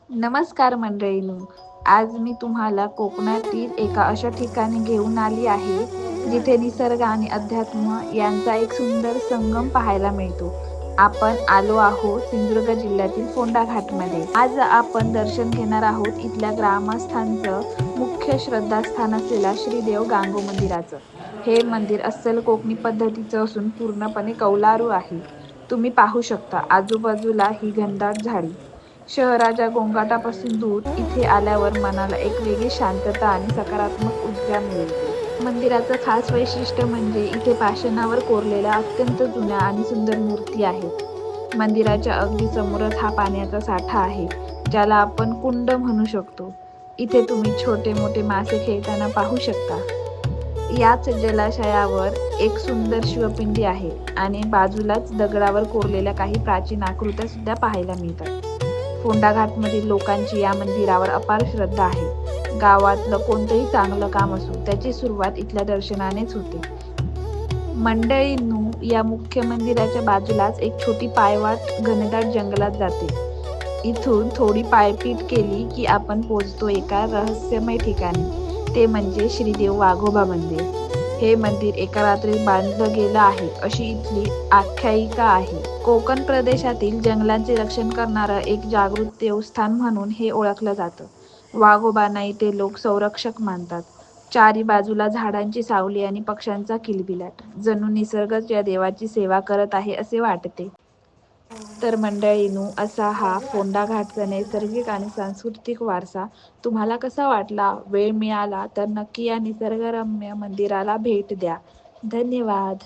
नमस्कार मंडळींनो, आज मी तुम्हाला कोकणातील एका अशा ठिकाणी घेऊन आली आहे जिथे निसर्ग आणि अध्यात्म यांचा एक सुंदर संगम पाहायला मिळतो. आपण आलो आहोत सिंधुदुर्ग जिल्ह्यातील फोंडा घाटमध्ये. आज आपण दर्शन घेणार आहोत इथल्या ग्रामस्थांचं मुख्य श्रद्धास्थान असलेल्या श्रीदेव गांगो मंदिराचं. हे मंदिर अस्सल कोकणी पद्धतीचं असून पूर्णपणे कौलारू आहे. तुम्ही पाहू शकता आजूबाजूला ही घनदाट झाडी. शहराच्या गोंगाटापासून दूर इथे आल्यावर मनाला एक वेगळी शांतता आणि सकारात्मक ऊर्जा मिळते. मंदिराचं खास वैशिष्ट्य म्हणजे इथे पाषाणावर कोरलेल्या अत्यंत जुन्या आणि सुंदर मूर्ती आहेत. मंदिराच्या अगदी समोरच हा पाण्याचा साठा आहे, ज्याला आपण कुंड म्हणू शकतो. इथे तुम्ही छोटे मोठे मासे खेळताना पाहू शकता. याच जलाशयावर एक सुंदर शिवपिंडी आहे आणि बाजूलाच दगडावर कोरलेल्या काही प्राचीन आकृत्या सुद्धा पाहायला मिळतात. फोंडा घाटमधील लोकांची या मंदिरावर अपार श्रद्धा आहे. गावातलं कोणतंही चांगलं काम असो त्याची सुरुवात इथल्या दर्शनानेच होते. मंडळींनो, या मुख्य मंदिराच्या बाजूलाच एक छोटी पायवाट घनदाट जंगलात जाते. इथून थोडी पायपीट केली की आपण पोहोचतो एका रहस्यमय ठिकाणी, ते म्हणजे श्रीदेव वाघोबा मंदिर. हे मंदिर एका रात्रीत बांधलं गेलं आहे अशी इथली आख्यायिका आहे. कोकण प्रदेशातील जंगलांचे रक्षण करणारं एक जागृत देवस्थान म्हणून हे ओळखलं जातं. वाघोबांना इथे लोक संरक्षक मानतात. चारी बाजूला झाडांची सावली आणि पक्ष्यांचा किलबिलाट, जणू निसर्गच या देवाची सेवा करत आहे असे वाटते. तर मंडळींनो, असा हा फोंडा घाटचा नैसर्गिक आणि सांस्कृतिक वारसा तुम्हाला कसा वाटला? वेळ मिळाला तर नक्की या निसर्गरम्य मंदिराला भेट द्या. धन्यवाद.